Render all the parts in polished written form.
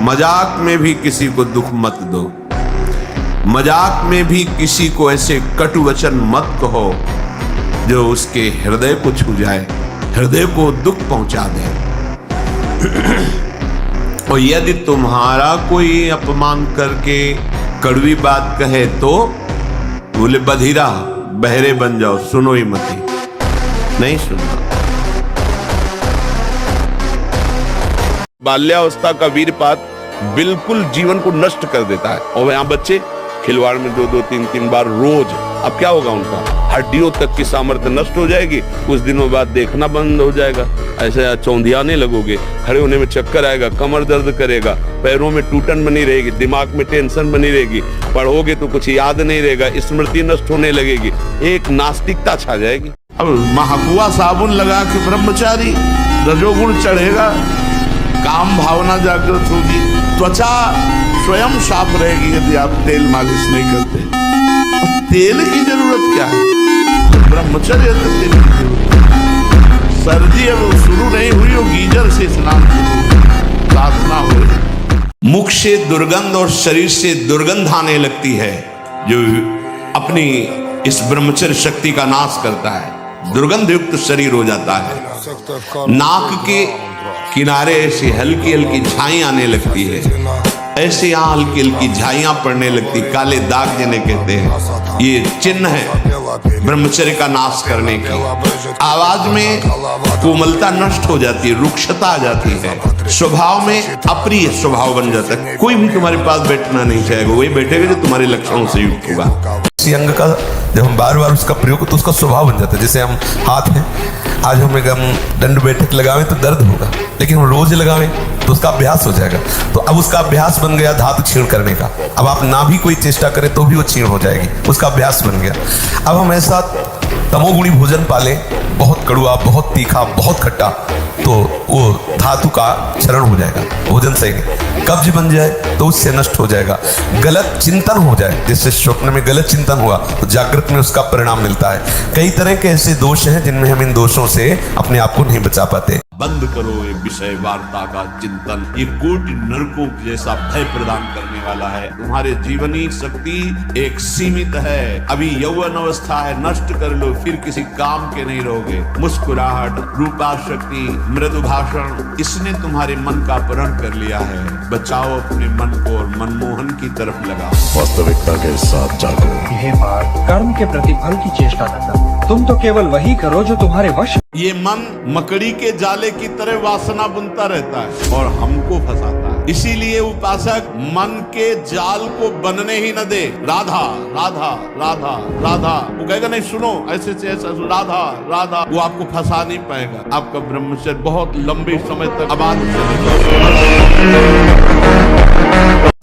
मजाक में भी किसी को दुख मत दो, मजाक में भी किसी को ऐसे कटु वचन मत कहो जो उसके हृदय को छू जाए, हृदय को दुख पहुंचा दे। और यदि तुम्हारा कोई अपमान करके कड़वी बात कहे तो बोले बधिरा बहरे बन जाओ, सुनो ही मत, नहीं सुनना। बाल्यावस्था का वीरपात बिल्कुल जीवन को नष्ट कर देता है। और यहाँ बच्चे खिलवाड़ में 2-2, 3-3 बार रोज, अब क्या होगा उनका हड्डियों तक की सामर्थ्य नष्ट हो जाएगी, कुछ दिनों बाद देखना बंद हो जाएगा, ऐसे चौंधियाने लगोगे, खड़े होने में चक्कर आएगा, कमर दर्द करेगा, पैरों में टूटन बनी रहेगी, दिमाग में टेंशन बनी रहेगी, पढ़ोगे तो कुछ याद नहीं रहेगा, स्मृति नष्ट होने लगेगी, एक नास्तिकता छा जाएगी। अब महकुआ साबुन लगा के ब्रह्मचारी, रजोगुण चढ़ेगा, काम भावना जागृत होगी, त्वचा स्वयं साफ रहेगी यदि आप तेल मालिश नहीं करते। तेल की जरूरत क्या है? ब्रह्मचर्य तो तेल की जरूरत है। सर्दी अब शुरू नहीं हुई हो, गीजर से स्नान शुरू, साधना हो। मुख से दुर्गंध और शरीर से दुर्गंध आने लगती है जो अपनी इस ब्रह्मचर्य शक्ति का नाश करता है, दुर्गंध युक्त शरीर हो जाता है। नाक के किनारे ऐसी हल्की हल्की झाई आने लगती है, ऐसे यहाँ हल्की हल्की झाइयां पड़ने लगती, काले दाग जिन्हें कहते हैं, ये चिन्ह है ब्रह्मचर्य का नाश करने की। आवाज में कोमलता नष्ट हो जाती है, रुक्षता आ जाती है, स्वभाव में अप्रिय स्वभाव बन जाता है, कोई भी तुम्हारे पास बैठना नहीं चाहेगा, वही बैठेगा जो तुम्हारे लक्षणों से युक्त होगा। इसी अंग का जब हम बार बार उसका प्रयोग तो उसका स्वभाव बन जाता है। जैसे हम हाथ हैं, आज हम दंड बैठक लगावें तो दर्द होगा, लेकिन हम रोज लगावें तो उसका अभ्यास हो जाएगा। तो अब उसका अभ्यास बन गया धातु क्षीण करने का। अब आप ना भी कोई चेष्टा करें तो भी वो क्षीण हो जाएगी, उसका अभ्यास बन गया। अब हम ऐसा तमोगुणी भोजन पालें, बहुत कड़वा, बहुत तीखा, बहुत खट्टा, तो वो धातु का क्षरण हो जाएगा, भोजन सही नहीं। कब्ज बन जाए तो उससे नष्ट हो जाएगा। गलत चिंतन हो जाए, जैसे स्वप्न में गलत चिंतन हुआ तो जागृत में उसका परिणाम मिलता है। कई तरह के ऐसे दोष हैं जिनमें हम इन दोषों से अपने आप को नहीं बचा पाते। बंद करो ये विषय वार्ता का चिंतन, ये कोटि नरकों जैसा भय प्रदान करने वाला है। तुम्हारे जीवनी शक्ति एक सीमित है, अभी यौवन अवस्था है, नष्ट कर लो, फिर किसी काम के नहीं रहोगे। मुस्कुराहट, रूपा शक्ति, मृदु भाषण, इसने तुम्हारे मन का अपहरण कर लिया है। बचाओ अपने मन को और मनमोहन की तरफ लगाओ। वास्तविकता के साथ जागो। हे पार्थ, कर्म के प्रतिफल की चेष्टा न करो, तुम तो केवल वही करो जो तुम्हारे वश। ये मन मकड़ी के जाले की तरह वासना बुनता रहता है और हमको फंसाता है। इसीलिए उपासक मन के जाल को बनने ही न दे। राधा राधा राधा राधा, वो कहेगा नहीं सुनो ऐसे से ऐसा, राधा राधा, वो आपको फंसा नहीं पाएगा। आपका ब्रह्मचर्य बहुत लंबे समय तक आबाद चलेगा।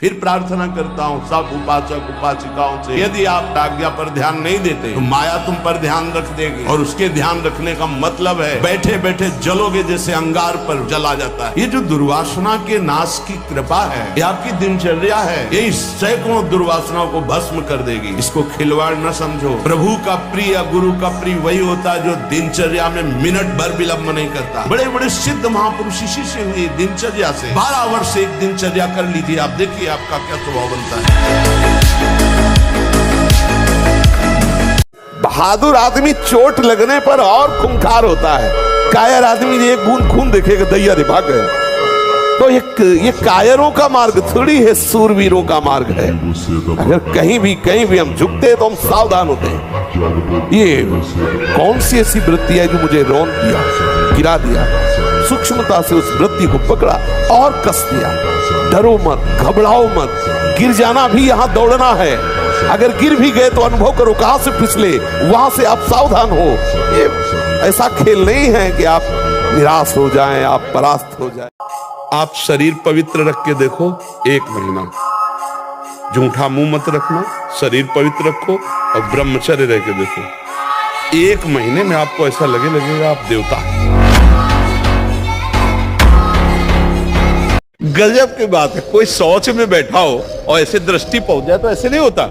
फिर प्रार्थना करता हूँ सब उपासक उपासिकाओं से, यदि आप आज्ञा पर ध्यान नहीं देते तो माया तुम पर ध्यान रख देगी, और उसके ध्यान रखने का मतलब है बैठे बैठे जलोगे जैसे अंगार पर जला जाता है। ये जो दुर्वासना के नाश की कृपा है, ये आपकी दिनचर्या है, ये सैकड़ों दुर्वासनाओं को भस्म कर देगी। इसको खिलवाड़ न समझो। प्रभु का प्रिय, गुरु का प्रिय वही होता है जो दिनचर्या में मिनट भर विलंब नहीं करता। बड़े बड़े सिद्ध महापुरुष इसी से हुए, दिनचर्या से। 12 वर्ष एक दिनचर्या कर लीजिए, आप देखिए आपका क्या स्वभाव बनता है। बहादुर आदमी चोट लगने पर और खूंखार होता है, कायर आदमी एक बूंद खून देखेगा दैया रे भाग गए। तो ये कायरों का मार्ग थोड़ी है, सूरवीरों का मार्ग है। अगर कहीं भी हम झुकते तो हम सावधान होते हैं। ये कौन सी ऐसी वृत्ति है जो मुझे रौंद दिया, गिरा दिया? सूक्ष्मता से उस वृत्ति को पकड़ा और कस दिया। डरो मत, घबराओ मत, गिर जाना भी यहाँ दौड़ना है। अगर गिर भी गए तो अनुभव करो कहां से फिसले, वहां से आप सावधान हो। ये ऐसा खेल नहीं है कि आप निराश हो जाएं, आप परास्त हो जाएं। आप शरीर पवित्र रख के देखो, 1 महीना झूठा मुंह मत रखना, शरीर पवित्र रखो और ब्रह्मचर्य रह के देखो। 1 महीने में आपको ऐसा लगेगा आप देवता हैं। गजब की बात है, कोई शौच में बैठा हो और ऐसे दृष्टि पहुंच जाए तो ऐसे नहीं होता।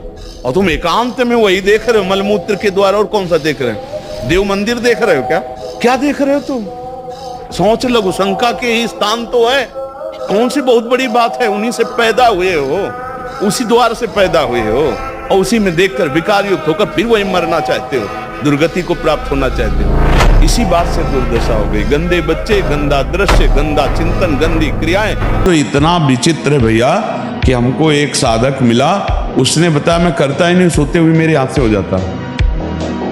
और तुम एकांत में वही देख रहे हो, मलमूत्र के द्वारा। और कौन सा देख रहे हो? देव मंदिर देख रहे हो क्या? क्या देख रहे हो तुम? सोच लघु शंका के ही स्थान तो है। कौन सी बहुत बड़ी बात है, उन्हीं से पैदा हुए हो, उसी द्वार से पैदा हुए हो और उसी में देखकर विकार युक्त होकर फिर वही मरना चाहते हो, दुर्गति को प्राप्त होना चाहते हो। इसी बात से दुर्दशा हो गई। गंदे बच्चे, गंदा दृश्य, गंदा चिंतन, गंदी क्रियाएं। तो इतना विचित्र है भैया कि हमको एक साधक मिला, उसने बताया मैं करता ही नहीं, सोते हुए मेरे हाथ से हो जाता,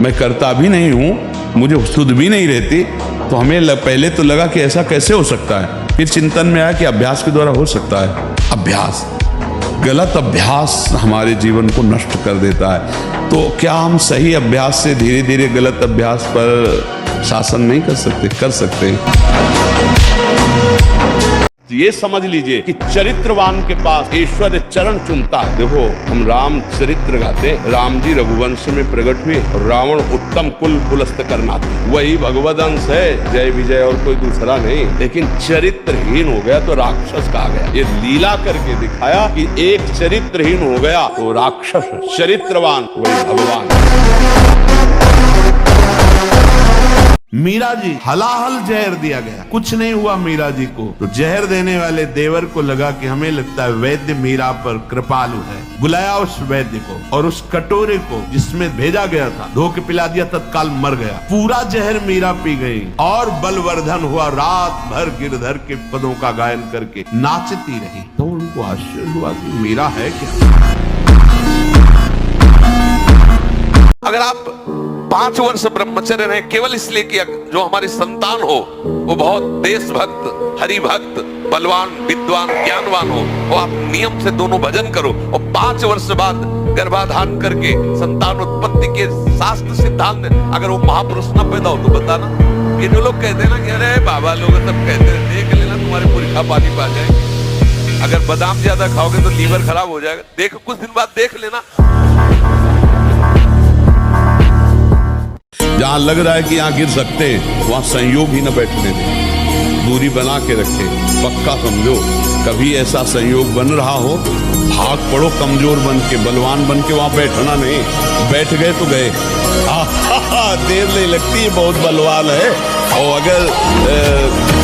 मैं करता भी नहीं हूं, मुझे सुध भी नहीं रहती। तो हमें पहले तो लगा कि ऐसा कैसे हो सकता है, फिर चिंतन में आया कि अभ्यास के द्वारा हो सकता है। अभ्यास, गलत अभ्यास हमारे जीवन को नष्ट कर देता है। तो क्या हम सही अभ्यास से धीरे धीरे गलत अभ्यास पर शासन नहीं कर सकते? कर सकते हैं। ये समझ लीजिए कि चरित्रवान के पास ईश्वर चरण चुमता है। देखो, हम राम चरित्र गाते, राम जी रघुवंश में प्रकट हुए, रावण उत्तम कुल पुलस्त करना, वही भगवद अंश है, जय विजय और कोई दूसरा नहीं। लेकिन चरित्रहीन हो गया तो राक्षस कहा गया। ये लीला करके दिखाया कि एक चरित्रहीन हो गया तो राक्षस, चरित्रवान वही भगवान। मीरा जी, हलाहल जहर दिया गया, कुछ नहीं हुआ मीरा जी को। तो जहर देने वाले देवर को लगा कि हमें लगता है वैद्य मीरा पर कृपालु है, बुलाया उस वैद्य को और उस कटोरे को जिसमें भेजा गया था धो के पिला दिया, तत्काल मर गया। पूरा जहर मीरा पी गई और बलवर्धन हुआ, रात भर गिरधर के पदों का गायन करके नाचती रही। तो उनको आश्चर्य हुआ कि मीरा है क्या। अगर आप 5 वर्ष ब्रह्मचर्य रहे केवल इसलिए कि जो हमारी संतान हो वो बहुत देशभक्त, हरिभक्त, बलवान, विद्वान, ज्ञानवान हो, वो आप नियम से दोनों भजन करो और 5 वर्ष बाद गर्भाधान करके संतान उत्पत्ति के शास्त्र सिद्धांत अगर वो महापुरुष न पैदा हो तो बताना। ये जो लोग कहते हैं ना कि अरे बाबा लोग सब कहते हैं, देख लेना तुम्हारे पुरखा पानी पा जाएंगे, अगर बादाम ज्यादा खाओगे तो लीवर खराब हो जाएगा, देख कुछ दिन बाद देख लेना। जहां लग रहा है कि यहां गिर सकते हैं वहां संयोग ही न बैठने दें, दूरी बना के रखे, पक्का समझो। कभी ऐसा संयोग बन रहा हो, भाग पड़ो कमजोर बन के, बलवान बन के वहां बैठना नहीं। बैठ गए तो गए, देर नहीं लगती है, बहुत बलवान है। और अगर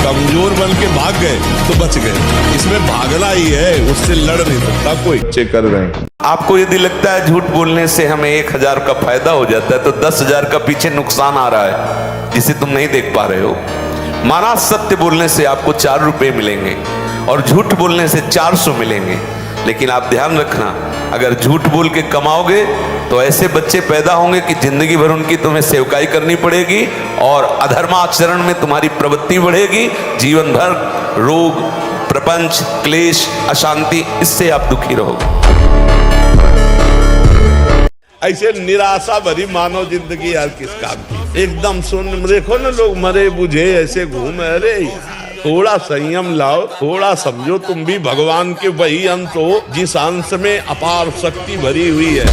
कमजोर बन के भाग गए तो बच गए। इसमें भागना ही है, उससे लड़ नहीं सकता कोई। चेक कर रहे हैं। आपको यदि लगता है झूठ बोलने से हमें 1000 का फायदा हो जाता है तो 10,000 का पीछे नुकसान आ रहा है जिसे तुम नहीं देख पा रहे हो। माना सत्य बोलने से आपको 4 रुपए मिलेंगे और झूठ बोलने से 400 मिलेंगे। लेकिन आप ध्यान रखना, अगर झूठ बोल के कमाओगे तो ऐसे बच्चे पैदा होंगे कि जिंदगी भर उनकी तुम्हें सेवकाई करनी पड़ेगी और अधर्माचरण में तुम्हारी प्रवृत्ति बढ़ेगी। जीवन भर रोग, प्रपंच, क्लेश, अशांति, इससे आप दुखी रहोगे। ऐसे निराशा भरी मानव जिंदगी यार किस काम की। एकदम सुन, देखो ना लोग मरे बुझे ऐसे घूम। अरे यार थोड़ा संयम लाओ, थोड़ा समझो तुम भी भगवान के वही अंश हो जिस अंश में अपार शक्ति भरी हुई है।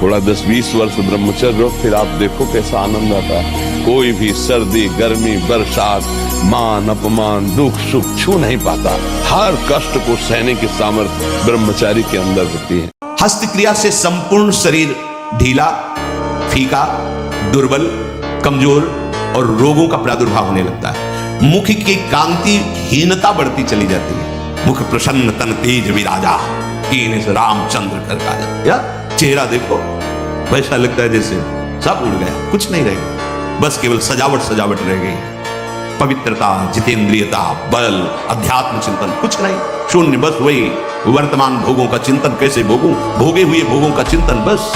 थोड़ा 10-20 वर्ष ब्रह्मचर्य हो, फिर आप देखो कैसा आनंद आता है। कोई भी सर्दी, गर्मी, बरसात, मान अपमान, दुख सुख छू नहीं पाता। हर कष्ट को सहने की सामर्थ्य ब्रह्मचारी के अंदर होती है। हस्त क्रिया से संपूर्ण शरीर ढीला, फीका, दुर्बल, कमजोर और रोगों का प्रादुर्भाव होने लगता है। मुख की कांति हीनता बढ़ती चली जाती है। मुख प्रसन्न तन तेज विराजा, कीन से रामचंद्र कर काजा। या चेहरा देखो, वैसा लगता है जैसे सब उड़ गया, कुछ नहीं रहेगा, बस केवल सजावट सजावट रह गई। पवित्रता, जितेंद्रियता, बल, अध्यात्म चिंतन कुछ नहीं, शून्य। बस वही वर्तमान भोगों का चिंतन, कैसे भोगूं, भोगे हुए भोगों का चिंतन बस।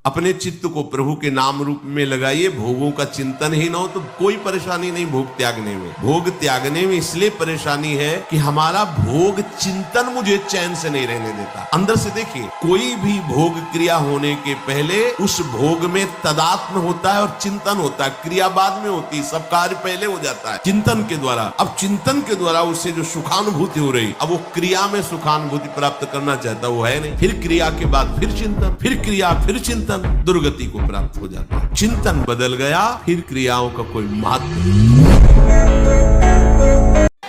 अपने चित्त को प्रभु के नाम रूप में लगाइए। भोगों का चिंतन ही ना हो तो कोई परेशानी नहीं भोग त्यागने में। भोग त्यागने में इसलिए परेशानी है कि हमारा भोग चिंतन मुझे चैन से नहीं रहने देता। अंदर से देखिए, कोई भी भोग क्रिया होने के पहले उस भोग में तदात्म होता है और चिंतन होता है। क्रिया बाद में होती है, सब कार्य पहले हो जाता है चिंतन के द्वारा। अब चिंतन के द्वारा उससे जो सुखानुभूति हो रही, अब वो क्रिया में सुखानुभूति प्राप्त करना चाहता, वो है नहीं। फिर क्रिया के बाद फिर चिंतन, फिर क्रिया, फिर चिंतन, दुर्गति को प्राप्त हो जाता है। चिंतन बदल गया, फिर क्रियाओं का कोई महत्व नहीं।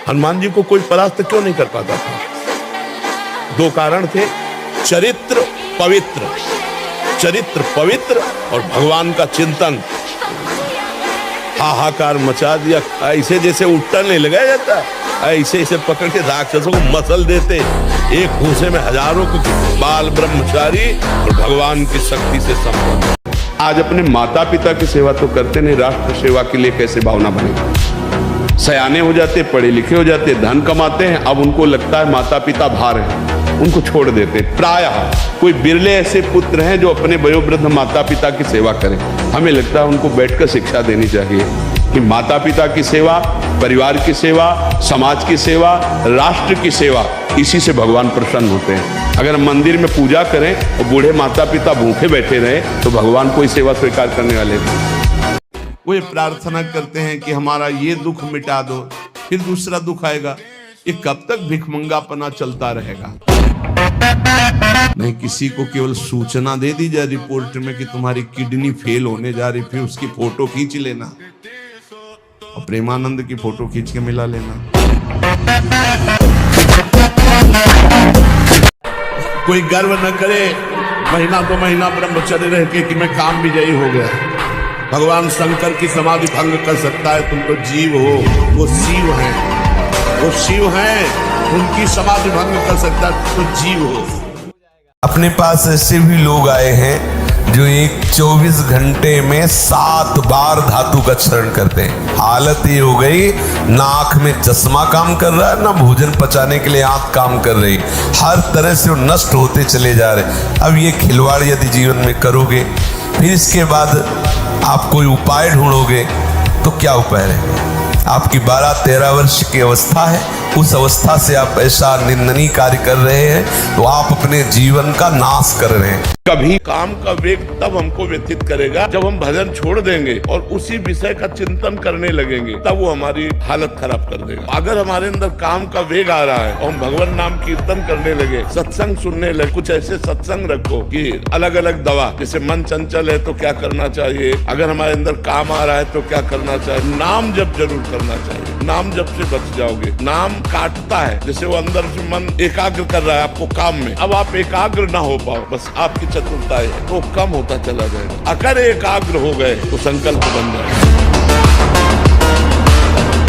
हनुमान जी को कोई परास्त क्यों नहीं कर पाता था? 2 कारण थे, चरित्र पवित्र, चरित्र पवित्र और भगवान का चिंतन। हाहाकार मचा दिया, ऐसे जैसे उल्टा नहीं लगाया जाता, ऐसे ऐसे पकड़ के राक्षसों को मसल देते। एक भूसे में हजारों को बाल ब्रह्मचारी और भगवान की शक्ति से संपन्न। आज अपने माता पिता की सेवा तो करते नहीं, राष्ट्र सेवा के लिए कैसे भावना बनेगी। सयाने हो जाते, पढ़े लिखे हो जाते, धन कमाते हैं, अब उनको लगता है माता पिता भार है, उनको छोड़ देते। प्रायः कोई बिरले ऐसे पुत्र हैं जो अपने वयोवृद्ध माता पिता की सेवा करें। हमें लगता है उनको बैठकर शिक्षा देनी चाहिए कि माता पिता की सेवा, परिवार की सेवा, समाज की सेवा, राष्ट्र की सेवा, इसी से भगवान प्रसन्न होते हैं। अगर हम मंदिर में पूजा करें और बूढ़े माता पिता भूखे बैठे रहे तो भगवान कोई सेवा स्वीकार करने वाले नहीं। वो ये प्रार्थना करते हैं कि हमारा ये दुख मिटा दो, फिर दूसरा दुख आएगा। ये कब तक भिखमंगापना चलता रहेगा? नहीं, किसी को केवल सूचना दे दी जाए रिपोर्ट में कि तुम्हारी किडनी फेल होने जा रही, फिर उसकी फोटो खींच लेना और प्रेमानंद की फोटो खींच के मिला लेना। कोई गर्व न करे महीना दो महीना ब्रह्मचर्य रह के कि मैं काम विजयी हो गया। भगवान शंकर की समाधि भंग कर सकता है, तुम तो जीव हो, वो शिव हैं, वो शिव हैं, उनकी समाधि भंग कर सकता है, तो जीव हो। अपने पास ऐसे भी लोग आए हैं जो एक 24 घंटे में 7 बार धातु का चरण करते हैं। हालत ये हो गई, ना आंख में चश्मा काम कर रहा है, ना भोजन पचाने के लिए आंख काम कर रही, हर तरह से वो नष्ट होते चले जा रहे। अब ये खिलवाड़ यदि जीवन में करोगे, फिर इसके बाद आप कोई उपाय ढूंढोगे तो क्या उपाय रहेगा? आपकी 12-13 वर्ष की अवस्था है, उस अवस्था से आप ऐसा निंदनीय कार्य कर रहे हैं तो आप अपने जीवन का नाश कर रहे हैं। कभी काम का वेग तब हमको व्यथित करेगा जब हम भजन छोड़ देंगे और उसी विषय का चिंतन करने लगेंगे, तब वो हमारी हालत खराब कर देगा। अगर हमारे अंदर काम का वेग आ रहा है और हम भगवान नाम कीर्तन करने लगे, सत्संग सुनने लगे, कुछ ऐसे सत्संग रखो कि अलग अलग दवा, जैसे मन चंचल है तो क्या करना चाहिए, अगर हमारे अंदर काम आ रहा है तो क्या करना चाहिए, नाम जप जरूर करना चाहिए। नाम जप से बच जाओगे। नाम काटता है, जैसे वो अंदर से मन एकाग्र कर रहा है आपको काम में, अब आप एकाग्र ना हो पाओ, बस आपकी चतुरता है तो कम होता चला जाएगा। अगर एकाग्र हो गए तो संकल्प बन जाएगा।